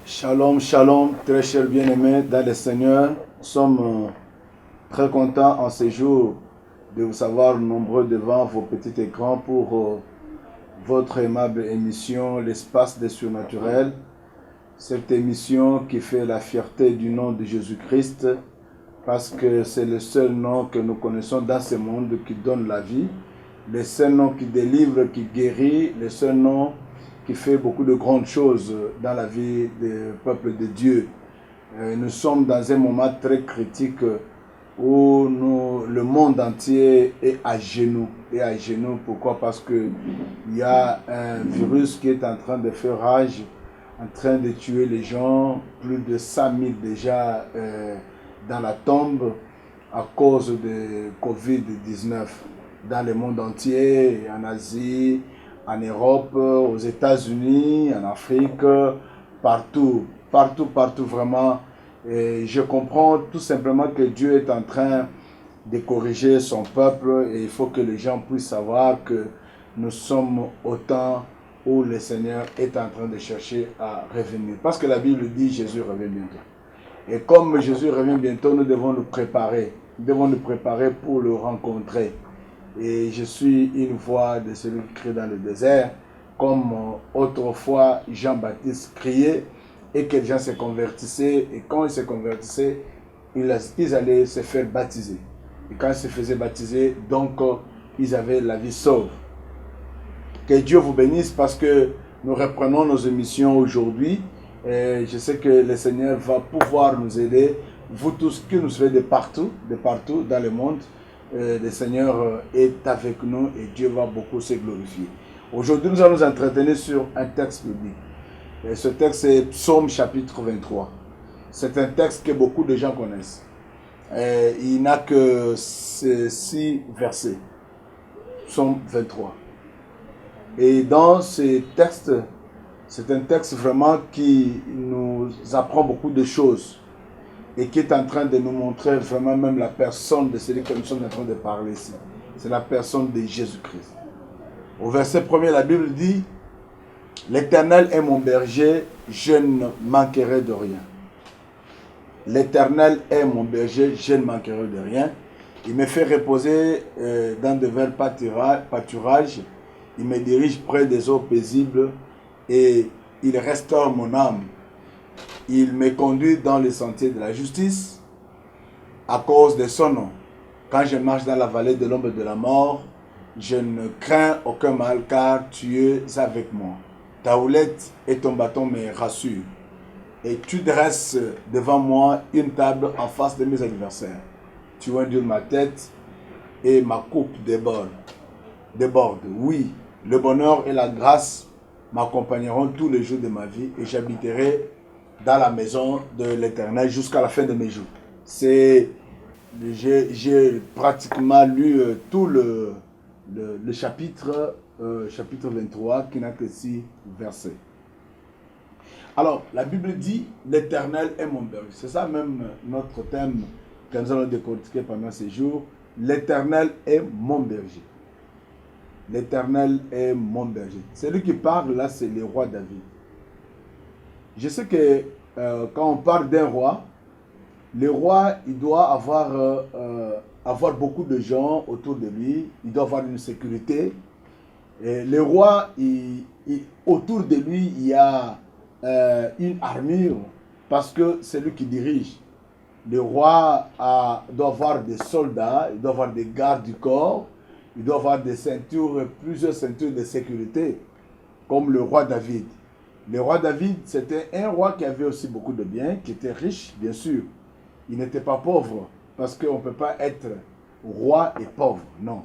Shalom, shalom, très chers bien-aimés dans le Seigneur. Nous sommes très contents en ce jour de vous savoir nombreux devant vos petits écrans pour votre aimable émission, l'espace des surnaturels. Cette émission qui fait la fierté du nom de Jésus-Christ, parce que c'est le seul nom que nous connaissons dans ce monde qui donne la vie, le seul nom qui délivre, qui guérit, le seul nom qui fait beaucoup de grandes choses dans la vie du peuple de Dieu. Nous sommes dans un moment très critique où le monde entier est à genoux. Et à genoux, pourquoi? Parce qu'il y a un virus qui est en train de faire rage, en train de tuer les gens, plus de 100 000 déjà dans la tombe à cause de Covid-19 dans le monde entier, en Asie, en Europe, aux États-Unis, en Afrique, partout vraiment. Et je comprends tout simplement que Dieu est en train de corriger son peuple et il faut que les gens puissent savoir que nous sommes au temps où le Seigneur est en train de chercher à revenir. Parce que la Bible dit Jésus revient bientôt. Et comme Jésus revient bientôt, nous devons nous préparer. Nous devons nous préparer pour le rencontrer. Et je suis une voix de celui qui crie dans le désert, comme autrefois Jean-Baptiste criait et que les gens se convertissaient. Et quand ils se convertissaient, ils allaient se faire baptiser. Et quand ils se faisaient baptiser, donc ils avaient la vie sauve. Que Dieu vous bénisse parce que nous reprenons nos émissions aujourd'hui. Et je sais que le Seigneur va pouvoir nous aider, vous tous qui nous suivez de partout dans le monde. Le Seigneur est avec nous et Dieu va beaucoup se glorifier. Aujourd'hui, nous allons nous entretenir sur un texte biblique. Et ce texte est Psaume chapitre 23. C'est un texte que beaucoup de gens connaissent. Il n'a que 6 versets. Psaume 23. Et dans ce texte, c'est un texte vraiment qui nous apprend beaucoup de choses et qui est en train de nous montrer vraiment même la personne de celui que nous sommes en train de parler ici. C'est la personne de Jésus-Christ. Au verset 1er, la Bible dit « L'Éternel est mon berger, je ne manquerai de rien. » L'Éternel est mon berger, je ne manquerai de rien. Il me fait reposer dans de verts pâturages. Il me dirige près des eaux paisibles et il restaure mon âme. Il me conduit dans les sentiers de la justice à cause de son nom. Quand je marche dans la vallée de l'ombre de la mort, je ne crains aucun mal car tu es avec moi. Ta houlette et ton bâton me rassurent. Et tu dresses devant moi une table en face de mes adversaires. Tu ondures ma tête et ma coupe déborde. Oui, le bonheur et la grâce m'accompagneront tous les jours de ma vie et j'habiterai dans la maison de l'Éternel jusqu'à la fin de mes jours. J'ai pratiquement lu tout le chapitre 23 qui n'a que 6 versets. Alors, la Bible dit « L'Éternel est mon berger ». C'est ça même notre thème que nous allons décortiquer pendant ces jours. « L'Éternel est mon berger ». L'Éternel est mon berger. Celui qui parle là, c'est le roi David. Je sais que quand on parle d'un roi, le roi, il doit avoir beaucoup de gens autour de lui. Il doit avoir une sécurité. Et le roi, autour de lui, il y a une armure parce que c'est lui qui dirige. Le roi doit avoir des soldats, il doit avoir des gardes du corps, il doit avoir des ceintures, plusieurs ceintures de sécurité, comme le roi David. Le roi David, c'était un roi qui avait aussi beaucoup de biens, qui était riche, bien sûr. Il n'était pas pauvre, parce qu'on ne peut pas être roi et pauvre, non.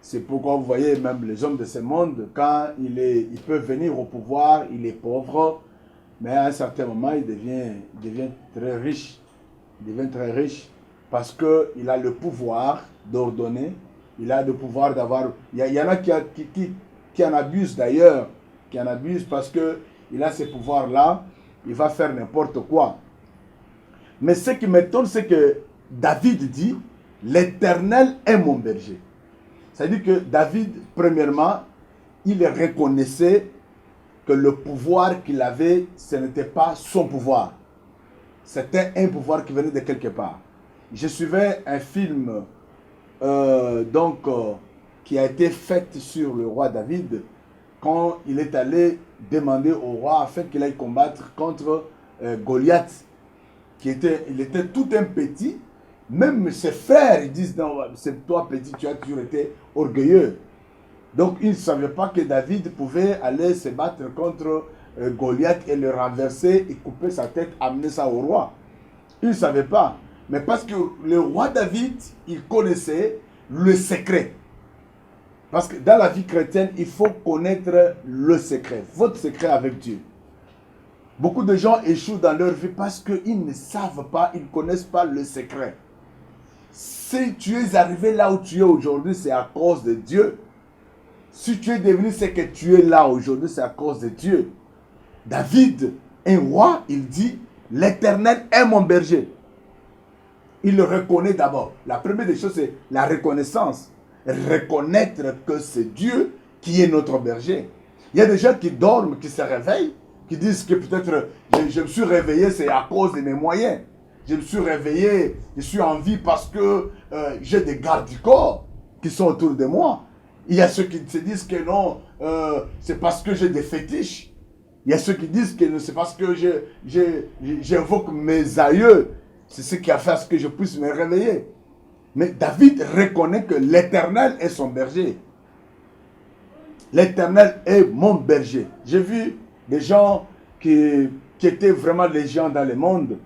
C'est pourquoi vous voyez même les hommes de ce monde, quand il peut venir au pouvoir, il est pauvre, mais à un certain moment, il devient très riche. Il devient très riche parce qu'il a le pouvoir d'ordonner, il a le pouvoir d'avoir... Il y en a qui en abusent d'ailleurs, qui en abusent parce qu'il a ces pouvoirs-là, il va faire n'importe quoi. Mais ce qui m'étonne, c'est que David dit, l'Éternel est mon berger. C'est-à-dire que David, premièrement, il reconnaissait que le pouvoir qu'il avait, ce n'était pas son pouvoir. C'était un pouvoir qui venait de quelque part. Je suivais un film qui a été fait sur le roi David quand il est allé demander au roi afin qu'il aille combattre contre Goliath. Il était tout un petit. Même ses frères, ils disent, non, c'est toi petit, tu as toujours été orgueilleux. Donc, ils ne savaient pas que David pouvait aller se battre contre Goliath et le renverser et couper sa tête, amener ça au roi. Ils ne savaient pas. Mais parce que le roi David, il connaissait le secret. Parce que dans la vie chrétienne, il faut connaître le secret, votre secret avec Dieu. Beaucoup de gens échouent dans leur vie parce qu'ils ne savent pas, ils ne connaissent pas le secret. Si tu es arrivé là où tu es aujourd'hui, c'est à cause de Dieu. Si tu es devenu ce que tu es là aujourd'hui, c'est à cause de Dieu. David, un roi, il dit, l'Éternel est mon berger. Il le reconnaît d'abord. La première des choses, c'est la reconnaissance. Reconnaître que c'est Dieu qui est notre berger. Il y a des gens qui dorment, qui se réveillent, qui disent que peut-être je me suis réveillé, c'est à cause de mes moyens. Je me suis réveillé, je suis en vie parce que j'ai des gardes du corps qui sont autour de moi. Il y a ceux qui se disent que non, c'est parce que j'ai des fétiches. Il y a ceux qui disent que c'est parce que j'invoque mes aïeux. C'est ce qui a fait à ce que je puisse me réveiller. Mais David reconnaît que l'Éternel est son berger. L'Éternel est mon berger. J'ai vu des gens qui étaient vraiment des gens dans le monde.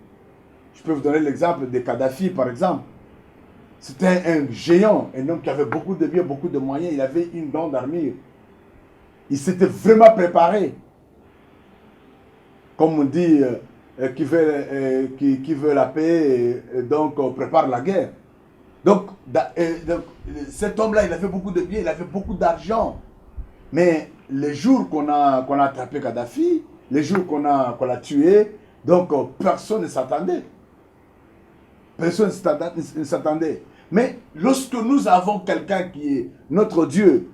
Je peux vous donner l'exemple de Kadhafi, par exemple. C'était un géant, un homme qui avait beaucoup de biens, beaucoup de moyens. Il avait une grande armure. Il s'était vraiment préparé. Comme on dit, qui veut la paix, donc prépare la guerre. Donc, cet homme-là, il avait beaucoup de biens, il avait beaucoup d'argent. Mais les jours qu'on a attrapé Kadhafi, les jours qu'on l'a tué, donc personne ne s'attendait. Personne ne s'attendait. Mais lorsque nous avons quelqu'un qui est notre Dieu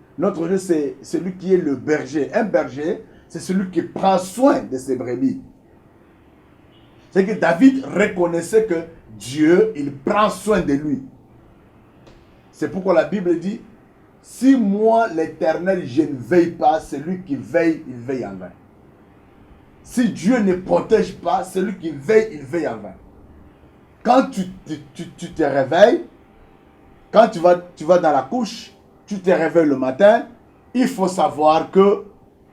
c'est celui qui est le berger. Un berger, c'est celui qui prend soin de ses brebis. C'est que David reconnaissait que Dieu, il prend soin de lui. C'est pourquoi la Bible dit, si moi, l'Éternel, je ne veille pas, celui qui veille, il veille en vain. Si Dieu ne protège pas, celui qui veille, il veille en vain. Quand tu te réveilles, quand tu vas dans la couche, tu te réveilles le matin, il faut savoir que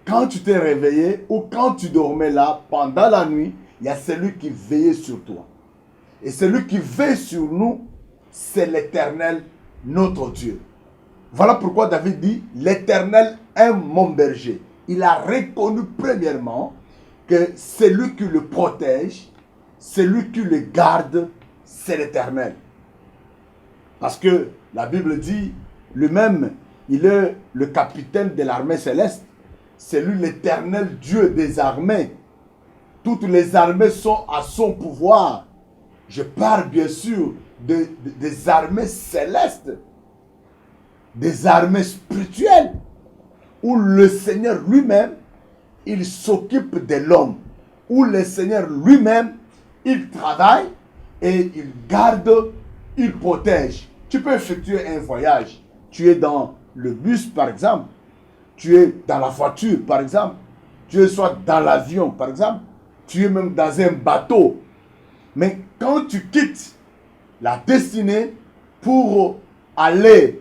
quand tu t'es réveillé ou quand tu dormais là, pendant la nuit, il y a celui qui veillait sur toi. Et celui qui veille sur nous, c'est l'Éternel, notre Dieu. Voilà pourquoi David dit, l'Éternel est mon berger. Il a reconnu premièrement que celui qui le protège, celui qui le garde, c'est l'Éternel. Parce que la Bible dit, lui-même, il est le capitaine de l'armée céleste. C'est lui l'Éternel Dieu des armées. Toutes les armées sont à son pouvoir. Je parle bien sûr des armées célestes, des armées spirituelles, où le Seigneur lui-même, il s'occupe de l'homme, où le Seigneur lui-même, il travaille et il garde, il protège. Tu peux effectuer un voyage. Tu es dans le bus, par exemple. Tu es dans la voiture, par exemple. Tu es soit dans l'avion, par exemple. Tu es même dans un bateau. Mais quand tu quittes la destinée pour aller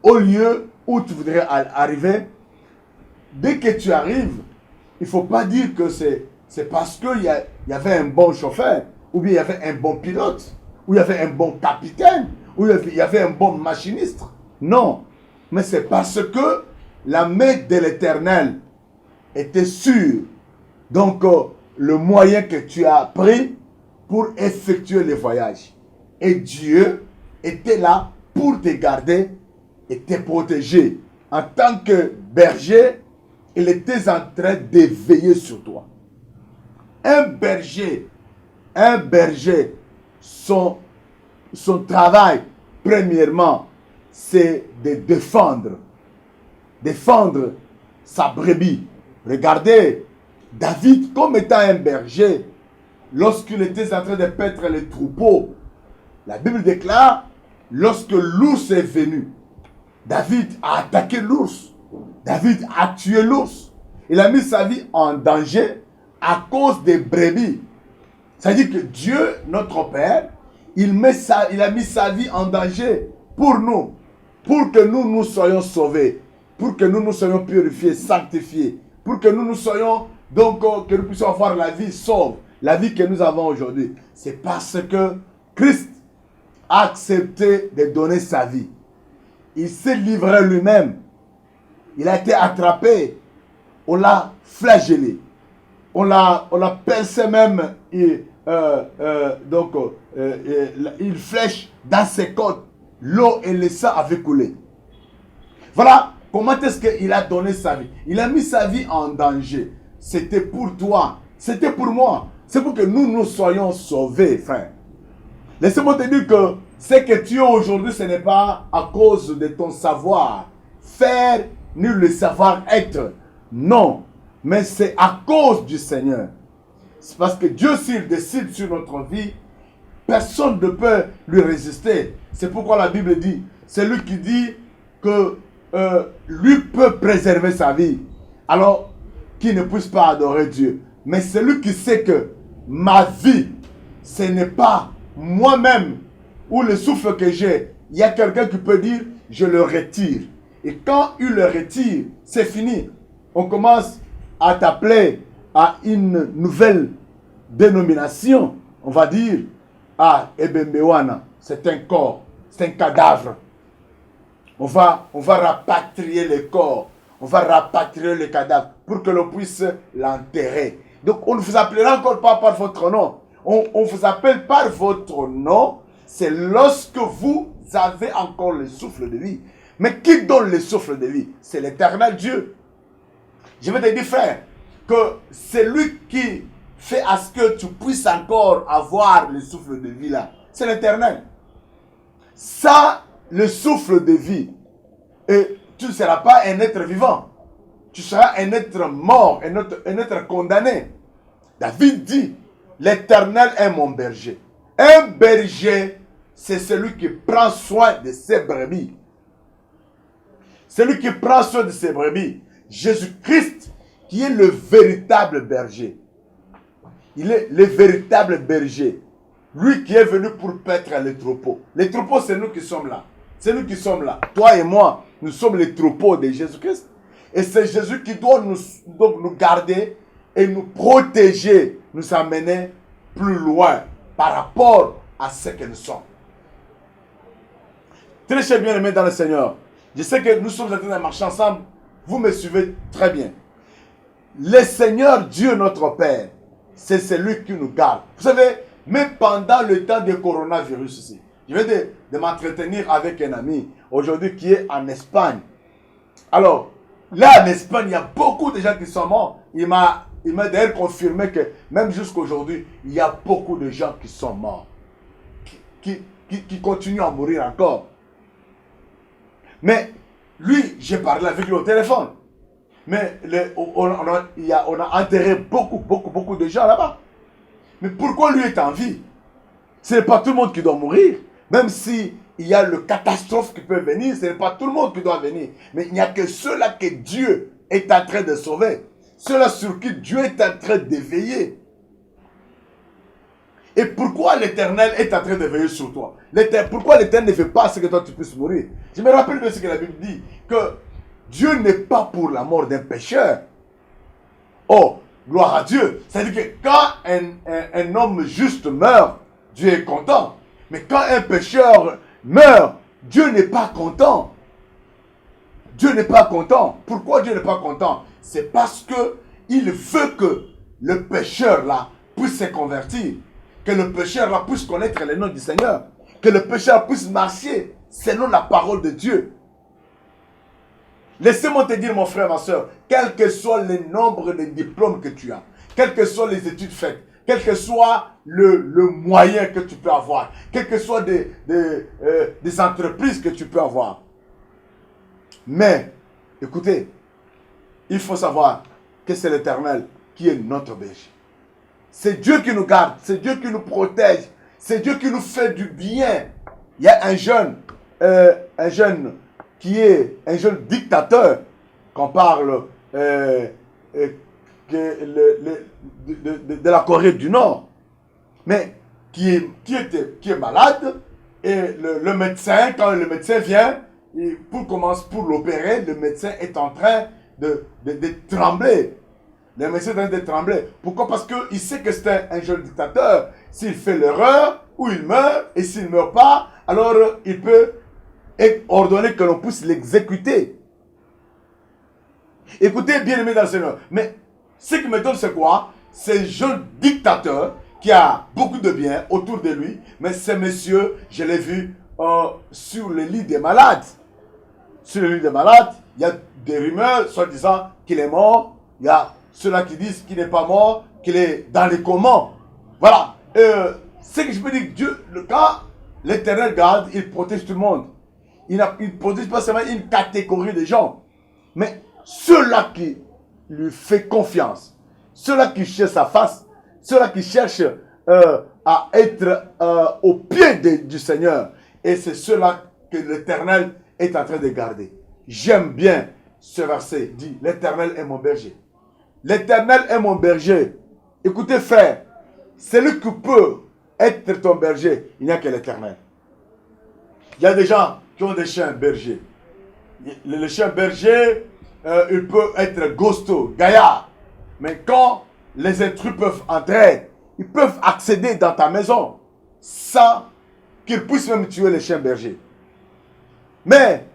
au lieu où tu voudrais arriver, dès que tu arrives, il ne faut pas dire que c'est parce qu'il y avait un bon chauffeur, ou bien il y avait un bon pilote, ou il y avait un bon capitaine, ou il y avait un bon machiniste. Non, mais c'est parce que la main de l'Éternel était sûre. Donc, le moyen que tu as pris pour effectuer le voyage. Et Dieu était là pour te garder et te protéger. En tant que berger, il était en train de veiller sur toi. Un berger, son travail, premièrement, c'est de défendre sa brebis. Regardez, David, comme étant un berger, lorsqu'il était en train de paître les troupeaux, la Bible déclare, lorsque l'ours est venu, David a attaqué l'ours. David a tué l'ours. Il a mis sa vie en danger à cause des brebis. C'est-à-dire que Dieu, notre Père, il a mis sa vie en danger pour nous, pour que nous soyons sauvés, pour que nous soyons purifiés, sanctifiés, pour que nous soyons, donc, que nous puissions avoir la vie sauve, la vie que nous avons aujourd'hui. C'est parce que Christ a accepté de donner sa vie. Il s'est livré lui-même. Il a été attrapé. On l'a flagellé. On l'a percé même. Il flèche dans ses côtes. L'eau et le sang avaient coulé. Voilà comment est-ce qu'il a donné sa vie. Il a mis sa vie en danger. C'était pour toi. C'était pour moi. C'est pour que nous soyons sauvés, frère. Laissez-moi te dire que ce que tu es aujourd'hui, ce n'est pas à cause de ton savoir-faire ni le savoir-être. Non, mais c'est à cause du Seigneur. C'est parce que Dieu, s'il décide sur notre vie, personne ne peut lui résister. C'est pourquoi la Bible dit, c'est lui qui dit que lui peut préserver sa vie. Alors, qu'il ne puisse pas adorer Dieu. Mais c'est lui qui sait que ma vie, ce n'est pas moi-même ou le souffle que j'ai. Il y a quelqu'un qui peut dire, je le retire. Et quand il le retire, c'est fini. On commence à t'appeler à une nouvelle dénomination. On va dire, ah, Ebembewana, c'est un corps, c'est un cadavre. On va rapatrier le corps. On va rapatrier le cadavre pour que l'on puisse l'enterrer. Donc, on ne vous appellera encore pas par votre nom. On vous appelle par votre nom. C'est lorsque vous avez encore le souffle de vie. Mais qui donne le souffle de vie? C'est l'Éternel Dieu. Je vais te dire, frère, que c'est lui qui fait à ce que tu puisses encore avoir le souffle de vie là. C'est l'Éternel. Ça, le souffle de vie, et tu ne seras pas un être vivant. Tu seras un être mort, un être condamné. David dit, l'Éternel est mon berger. Un berger, c'est celui qui prend soin de ses brebis. Celui qui prend soin de ses brebis. Jésus-Christ, qui est le véritable berger. Il est le véritable berger. Lui qui est venu pour paître les troupeaux. Les troupeaux, c'est nous qui sommes là. C'est nous qui sommes là. Toi et moi, nous sommes les troupeaux de Jésus-Christ. Et c'est Jésus qui doit nous garder et nous protéger, nous amener plus loin par rapport à ce que nous sommes. Très cher bien-aimés dans le Seigneur, je sais que nous sommes en train de marcher ensemble. Vous me suivez très bien. Le Seigneur Dieu notre Père, c'est celui qui nous garde. Vous savez, même pendant le temps du coronavirus ici, je vais de m'entretenir avec un ami aujourd'hui qui est en Espagne. Alors, là en Espagne, il y a beaucoup de gens qui sont morts. Il m'a d'ailleurs confirmé que même jusqu'aujourd'hui, il y a beaucoup de gens qui sont morts. Qui continuent à mourir encore. Mais lui, j'ai parlé avec lui au téléphone. Mais on a enterré beaucoup de gens là-bas. Mais pourquoi lui est en vie? Ce n'est pas tout le monde qui doit mourir. Même si il y a le catastrophe qui peut venir, ce n'est pas tout le monde qui doit venir. Mais il n'y a que ceux-là que Dieu est en train de sauver. Ceux-là sur qui Dieu est en train de veiller. Et pourquoi l'Éternel est en train de veiller sur toi? Pourquoi l'Éternel ne fait pas ce que toi tu puisses mourir? Je me rappelle de ce que la Bible dit, que Dieu n'est pas pour la mort d'un pécheur. Oh, gloire à Dieu. C'est-à-dire que quand un homme juste meurt, Dieu est content. Mais quand un pécheur meurt, Dieu n'est pas content. Dieu n'est pas content. Pourquoi Dieu n'est pas content? C'est parce que il veut que le pécheur là puisse se convertir. Que le pécheur là puisse connaître le nom du Seigneur. Que le pécheur puisse marcher selon la parole de Dieu. Laissez-moi te dire, mon frère, ma soeur, quel que soit le nombre de diplômes que tu as, quelles que soient les études faites, quel que soit le moyen que tu peux avoir, quelles que soient des entreprises que tu peux avoir. Mais, écoutez, il faut savoir que c'est l'Éternel qui est notre berger. C'est Dieu qui nous garde, c'est Dieu qui nous protège, c'est Dieu qui nous fait du bien. Il y a un jeune qui est un jeune dictateur, qu'on parle de la Corée du Nord, mais qui est malade, et le médecin, quand le médecin vient, pour l'opérer, le médecin est en train de trembler. Le médecin est en train de trembler. Pourquoi? Parce qu'il sait que c'est un jeune dictateur. S'il fait l'erreur, ou il meurt, et s'il ne meurt pas, alors il peut ordonner que l'on puisse l'exécuter. Écoutez, bien aimé dans le Seigneur. Mais ce qui me donne, c'est quoi? C'est un jeune dictateur qui a beaucoup de biens autour de lui. Mais ce monsieur, je l'ai vu sur le lit des malades. Sur le lit des malades, il y a des rumeurs, soi-disant qu'il est mort. Il y a ceux-là qui disent qu'il n'est pas mort, qu'il est dans les commandes. Voilà. Ce que je peux dire, Dieu, quand l'Éternel garde, il protège tout le monde. Il ne protège pas seulement une catégorie de gens, mais ceux-là qui lui font confiance, ceux-là qui cherchent sa face, ceux-là qui cherchent à être au pied du Seigneur. Et c'est ceux-là que l'Éternel est en train de garder. J'aime bien ce verset, dit, l'Éternel est mon berger. L'Éternel est mon berger. Écoutez frère, celui qui peut être ton berger, il n'y a que l'Éternel. Il y a des gens qui ont des chiens bergers. Le chien berger, il peut être gosto, gaillard. Mais quand les intrus peuvent entrer, ils peuvent accéder dans ta maison sans qu'ils puissent même tuer les chiens bergers. Mais,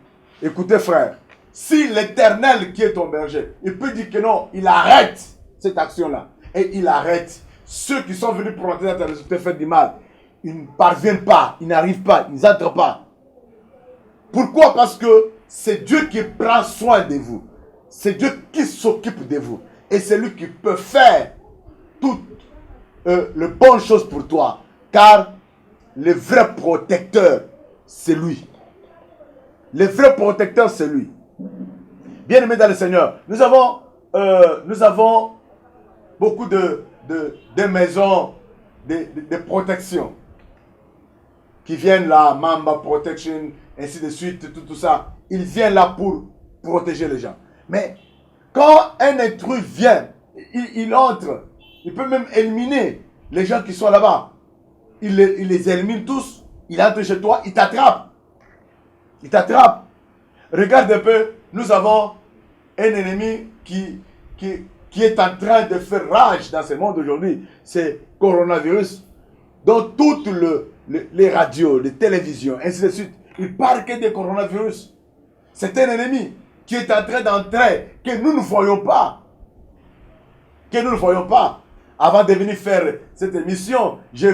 écoutez frère, si l'Éternel qui est ton berger, il peut dire que non, il arrête cette action-là. Et il arrête ceux qui sont venus pour entrer dans ta maison, te faire du mal. Ils ne parviennent pas, ils n'arrivent pas, ils n'entrent pas. Pourquoi? Parce que c'est Dieu qui prend soin de vous. C'est Dieu qui s'occupe de vous. Et c'est lui qui peut faire toutes les bonnes choses pour toi. Car le vrai protecteur, c'est lui. Le vrai protecteur, c'est lui. Bien-aimés dans le Seigneur, nous avons beaucoup de maisons de protection qui viennent là, Mamba Protection, ainsi de suite, tout ça. Ils viennent là pour protéger les gens. Mais quand un intrus vient, il entre, il peut même éliminer les gens qui sont là-bas. Il les élimine tous, il entre chez toi, il t'attrape. Il t'attrape. Regarde un peu, nous avons un ennemi qui est en train de faire rage dans ce monde aujourd'hui. C'est coronavirus. Dans toutes les radios, les télévisions, ainsi de suite, il parle que des coronavirus. C'est un ennemi qui est en train d'entrer, que nous ne voyons pas. Que nous ne voyons pas. Avant de venir faire cette émission, j'ai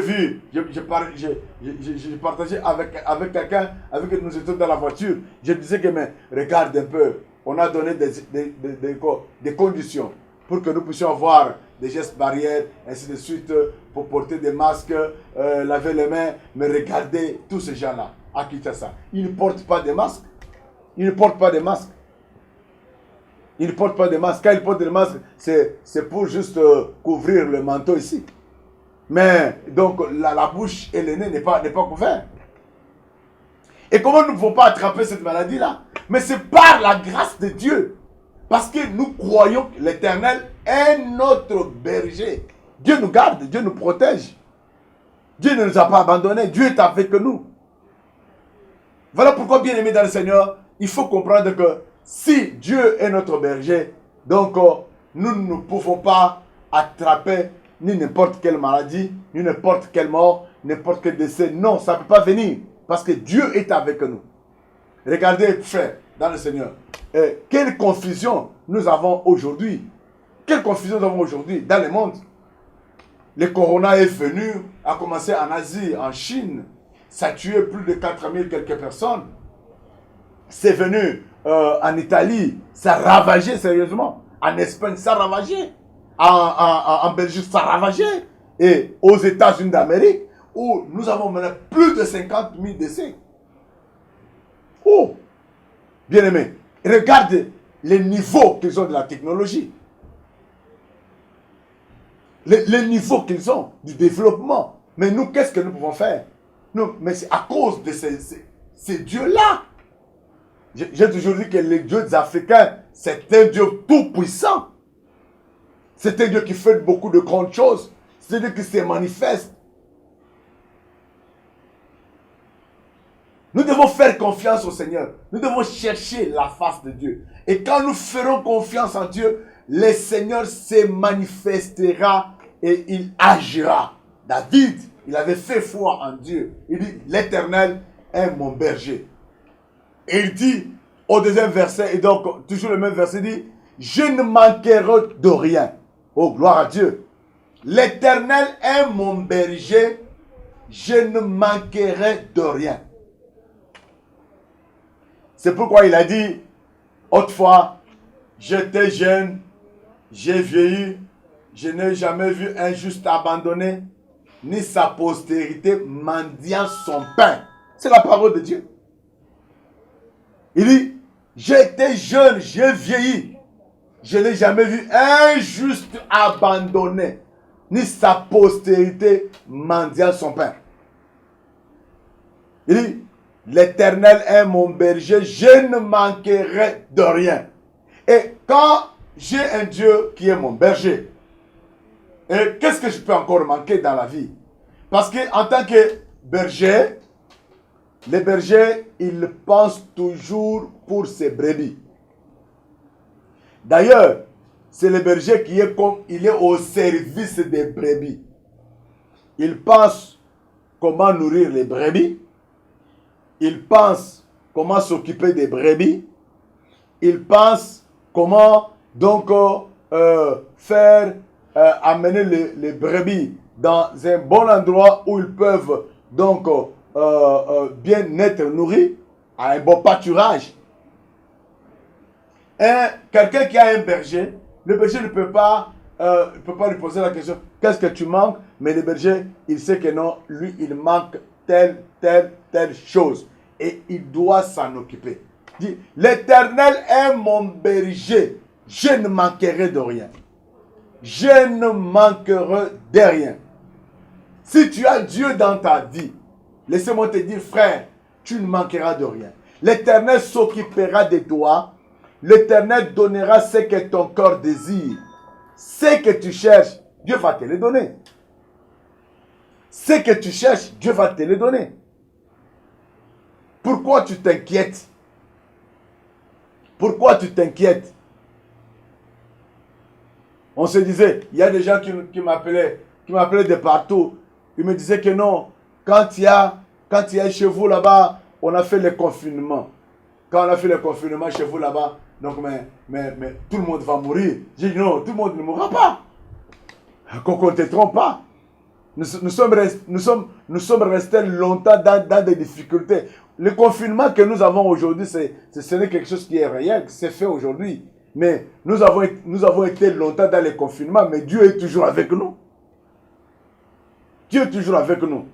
partagé avec quelqu'un, avec qui nous étions dans la voiture. Je disais que, mais regarde un peu, on a donné des conditions pour que nous puissions avoir des gestes barrières, ainsi de suite, pour porter des masques, laver les mains. Mais regardez tous ces gens-là, à Kinshasa. Ils ne portent pas de masques. Ils ne portent pas de masques. Ils ne portent pas de masque. Quand ils portent des masques, c'est pour juste couvrir le manteau ici. Mais donc la bouche et le nez n'est pas couvert. Et comment nous ne pouvons pas attraper cette maladie-là? Mais c'est par la grâce de Dieu. Parce que nous croyons que l'Éternel est notre berger. Dieu nous garde, Dieu nous protège. Dieu ne nous a pas abandonnés. Dieu est avec nous. Voilà pourquoi, bien aimé dans le Seigneur, il faut comprendre que si Dieu est notre berger, donc nous ne pouvons pas attraper ni n'importe quelle maladie, ni n'importe quelle mort, n'importe quel décès. Non, ça ne peut pas venir parce que Dieu est avec nous. Regardez, frères, dans le Seigneur, quelle confusion nous avons aujourd'hui. Quelle confusion nous avons aujourd'hui dans le monde. Le corona est venu, a commencé en Asie, en Chine. Ça a tué plus de 4000 quelques personnes. C'est venu en Italie, ça a ravagé sérieusement. En Espagne, ça a ravagé. En Belgique, ça a ravagé. Et aux États-Unis d'Amérique, où nous avons maintenant plus de 50 000 décès. Oh, bien aimé, regarde les niveaux qu'ils ont de la technologie. Les niveaux qu'ils ont du développement. Mais nous, qu'est-ce que nous pouvons faire? Non, mais c'est à cause de ces dieux-là. J'ai toujours dit que les dieux africains, c'est un Dieu tout-puissant. C'est un Dieu qui fait beaucoup de grandes choses. C'est un Dieu qui se manifeste. Nous devons faire confiance au Seigneur. Nous devons chercher la face de Dieu. Et quand nous ferons confiance en Dieu, le Seigneur se manifestera et il agira. David, il avait fait foi en Dieu. Il dit, l'Éternel est mon berger. Et il dit, au deuxième verset, et donc toujours le même verset, il dit, je ne manquerai de rien. Oh, gloire à Dieu. L'Éternel est mon berger, je ne manquerai de rien. C'est pourquoi il a dit, autrefois, j'étais jeune, j'ai vieilli, je n'ai jamais vu un juste abandonné, ni sa postérité mendiant son pain. C'est la parole de Dieu. Il dit, j'étais jeune, j'ai vieilli, je n'ai jamais vu un juste abandonné, ni sa postérité mendiant son pain. Il dit, l'Éternel est mon berger, je ne manquerai de rien. Et quand j'ai un Dieu qui est mon berger, et qu'est-ce que je peux encore manquer dans la vie? Parce qu'en tant que berger, les bergers, ils pensent toujours pour ses brebis. D'ailleurs, c'est le berger qui est comme il est au service des brebis. Il pense comment nourrir les brebis. Il pense comment s'occuper des brebis. Il pense comment donc amener les brebis dans un bon endroit où ils peuvent donc bien être nourris, à un bon pâturage. Quelqu'un qui a un berger, le berger ne peut pas lui poser la question, qu'est-ce que tu manques? Mais le berger, il sait que non, lui, il manque telle chose. Et il doit s'en occuper. Il dit, l'Éternel est mon berger, je ne manquerai de rien. Je ne manquerai de rien. Si tu as Dieu dans ta vie, laissez-moi te dire, frère, tu ne manqueras de rien. L'Éternel s'occupera de toi. L'Éternel donnera ce que ton cœur désire. Ce que tu cherches, Dieu va te le donner. Ce que tu cherches, Dieu va te le donner. Pourquoi tu t'inquiètes? Pourquoi tu t'inquiètes? On se disait, il y a des gens qui m'appelaient de partout. Ils me disaient que non, quand il y a chez vous là-bas, on a fait le confinement. Quand on a fait le confinement chez vous là-bas, donc mais tout le monde va mourir. J'ai dit non, tout le monde ne mourra pas. Qu'on ne te trompe pas. Nous sommes restés longtemps dans des difficultés. Le confinement que nous avons aujourd'hui, ce n'est quelque chose qui est réel, c'est fait aujourd'hui. Mais nous avons été longtemps dans le confinement, mais Dieu est toujours avec nous. Dieu est toujours avec nous.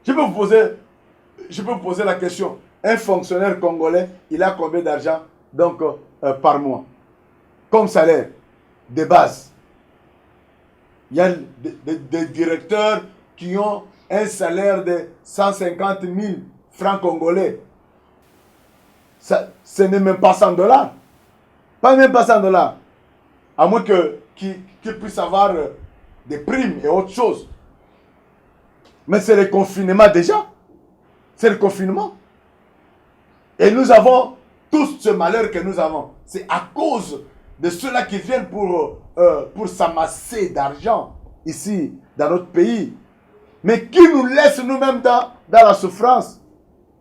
Je peux vous poser la question. Un fonctionnaire congolais, il a combien d'argent donc par mois? Comme salaire de base. Il y a des directeurs qui ont un salaire de 150 000 francs congolais. Ce n'est même pas 100 $. Pas même pas 100 $. À moins qu'ils puissent avoir des primes et autre chose. Mais c'est le confinement déjà. C'est le confinement. Et nous avons tout ce malheur que nous avons, c'est à cause de ceux-là qui viennent pour s'amasser d'argent ici, dans notre pays. Mais qui nous laisse nous-mêmes dans la souffrance.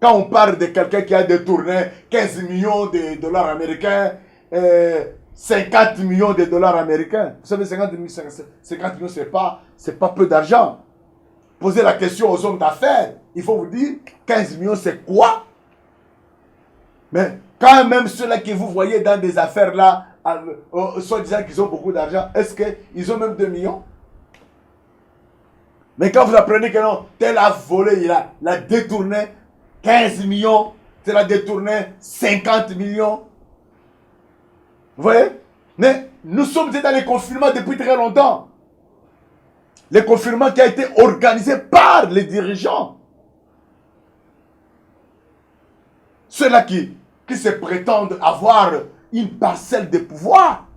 Quand on parle de quelqu'un qui a détourné 15 millions de dollars américains, 50 millions de dollars américains. Vous savez, 50 millions, c'est pas peu d'argent. Posez la question aux hommes d'affaires. Il faut vous dire, 15 millions, c'est quoi? Mais quand même ceux-là que vous voyez dans des affaires là, soit disant qu'ils ont beaucoup d'argent, est-ce qu'ils ont même 2 millions? Mais quand vous apprenez que non, tel a volé, il a détourné 15 millions, tel a détourné 50 millions. Vous voyez? Mais nous sommes dans les confinements depuis très longtemps. Les confinements qui ont été organisés par les dirigeants. Ceux-là qui se prétendent avoir une parcelle de pouvoir,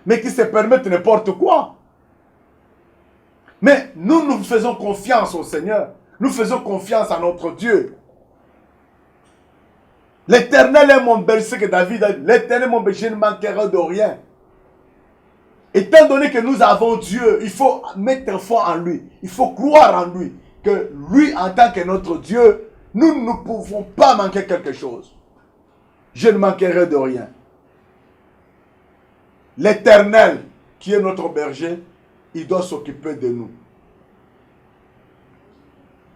mais qui se permettent n'importe quoi. Mais nous faisons confiance au Seigneur. Nous faisons confiance à notre Dieu. L'Éternel est mon berger, que David a dit. L'Éternel est mon berger, je ne manquerai de rien. Étant donné que nous avons Dieu, il faut mettre foi en lui. Il faut croire en lui. Que lui, en tant que notre Dieu, nous ne pouvons pas manquer quelque chose. Je ne manquerai de rien. L'Éternel, qui est notre berger, il doit s'occuper de nous.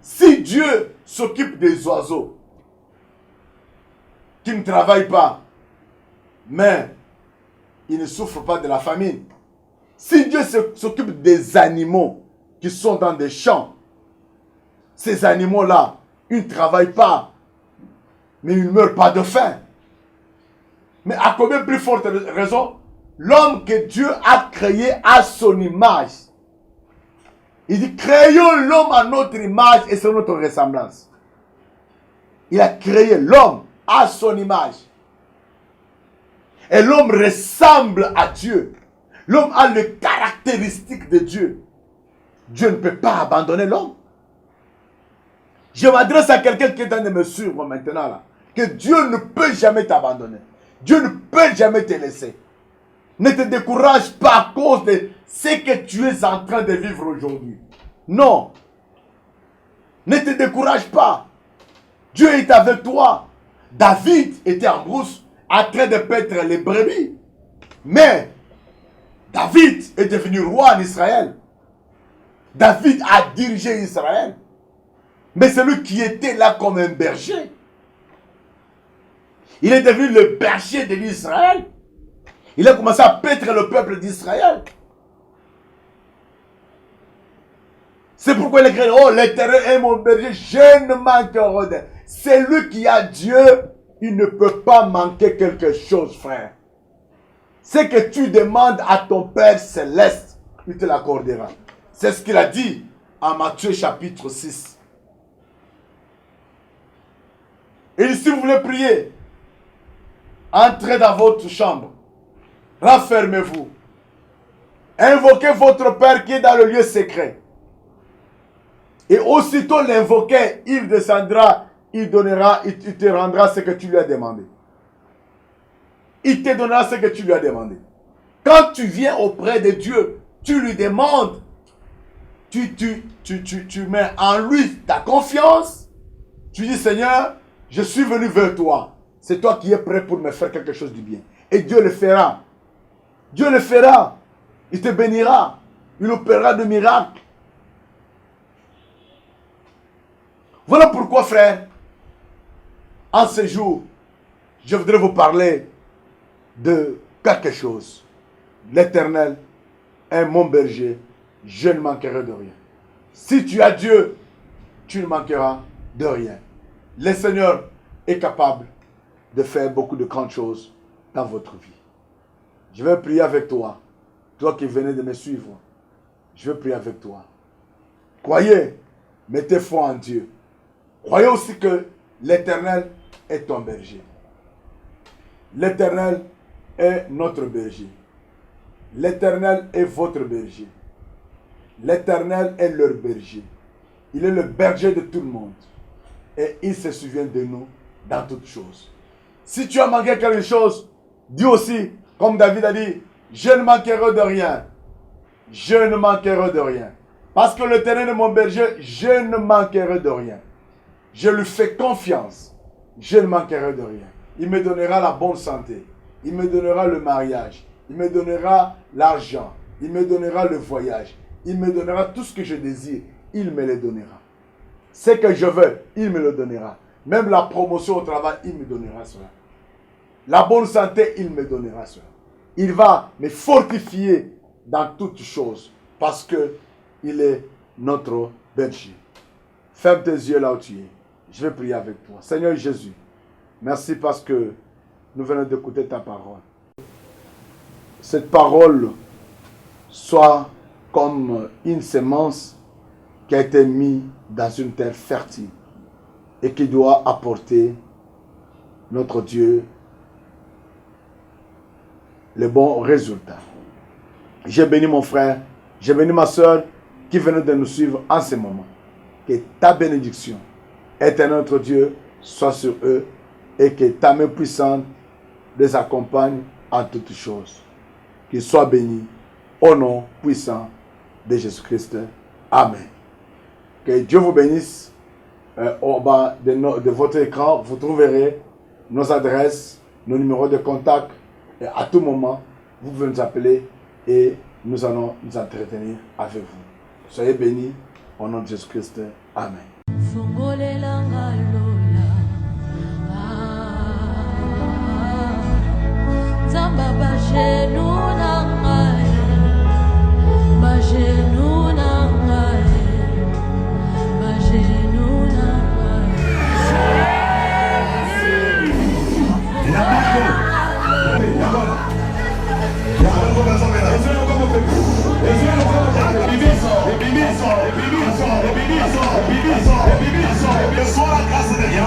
Si Dieu s'occupe des oiseaux, qui ne travaillent pas, mais ils ne souffrent pas de la famine. Si Dieu s'occupe des animaux qui sont dans des champs, ces animaux-là, ils ne travaillent pas, mais ils ne meurent pas de faim. Mais à combien plus forte raison, l'homme que Dieu a créé à son image. Il dit, créons l'homme à notre image et c'est notre ressemblance. Il a créé l'homme à son image. Et l'homme ressemble à Dieu. L'homme a les caractéristiques de Dieu. Dieu ne peut pas abandonner l'homme. Je m'adresse à quelqu'un qui est en train de me suivre maintenant là. Que Dieu ne peut jamais t'abandonner. Dieu ne peut jamais te laisser. Ne te décourage pas à cause de ce que tu es en train de vivre aujourd'hui. Non. Ne te décourage pas. Dieu est avec toi. David était en brousse en train de paître les brebis. Mais David est devenu roi en Israël. David a dirigé Israël. Mais celui qui était là comme un berger. Il est devenu le berger de l'Israël. Il a commencé à paître le peuple d'Israël. C'est pourquoi il a écrit, oh l'Éternel est mon berger, je ne manquerai de rien. C'est lui qui a Dieu, il ne peut pas manquer quelque chose, frère. Ce que tu demandes à ton Père céleste, il te l'accordera. C'est ce qu'il a dit en Matthieu chapitre 6. Et si vous voulez prier, entrez dans votre chambre, renfermez-vous, invoquez votre Père qui est dans le lieu secret. Et aussitôt l'invoqué, il descendra, il te rendra ce que tu lui as demandé. Il te donnera ce que tu lui as demandé. Quand tu viens auprès de Dieu, tu lui demandes, tu mets en lui ta confiance, tu dis Seigneur, je suis venu vers toi. C'est toi qui es prêt pour me faire quelque chose de bien. Et Dieu le fera. Dieu le fera. Il te bénira. Il opérera de miracles. Voilà pourquoi, frère, en ce jour, je voudrais vous parler de quelque chose. L'Éternel est mon berger, je ne manquerai de rien. Si tu as Dieu, tu ne manqueras de rien. Le Seigneur est capable de faire beaucoup de grandes choses dans votre vie. Je vais prier avec toi. Toi qui venez de me suivre, je vais prier avec toi. Croyez, mettez foi en Dieu. Croyez aussi que l'Éternel est ton berger. L'Éternel est notre berger. L'Éternel est votre berger. L'Éternel est leur berger. Il est le berger de tout le monde. Et il se souvient de nous dans toutes choses. Si tu as manqué quelque chose, dis aussi, comme David a dit, je ne manquerai de rien. Je ne manquerai de rien. Parce que l'Éternel est mon berger, je ne manquerai de rien. Je lui fais confiance. Je ne manquerai de rien. Il me donnera la bonne santé. Il me donnera le mariage. Il me donnera l'argent. Il me donnera le voyage. Il me donnera tout ce que je désire. Il me le donnera. Ce que je veux, il me le donnera. Même la promotion au travail, il me donnera cela. La bonne santé, il me donnera cela. Il va me fortifier dans toutes choses parce que il est notre berger. Ferme tes yeux là où tu es. Je vais prier avec toi. Seigneur Jésus, merci parce que nous venons d'écouter ta parole. Cette parole soit comme une semence qui a été mise dans une terre fertile et qui doit apporter, notre Dieu, les bons résultats. J'ai béni mon frère, j'ai béni ma soeur qui venait de nous suivre en ce moment. Que ta bénédiction, éternel notre Dieu, soit sur eux et que ta main puissante les accompagne en toutes choses. Qu'ils soient bénis au nom puissant de Jésus-Christ. Amen. Que Dieu vous bénisse. Au bas de votre écran, vous trouverez nos adresses, nos numéros de contact. Et à tout moment, vous pouvez nous appeler et nous allons nous entretenir avec vous. Soyez bénis au nom de Jésus-Christ. Amen. Reçois la grâce de Dieu.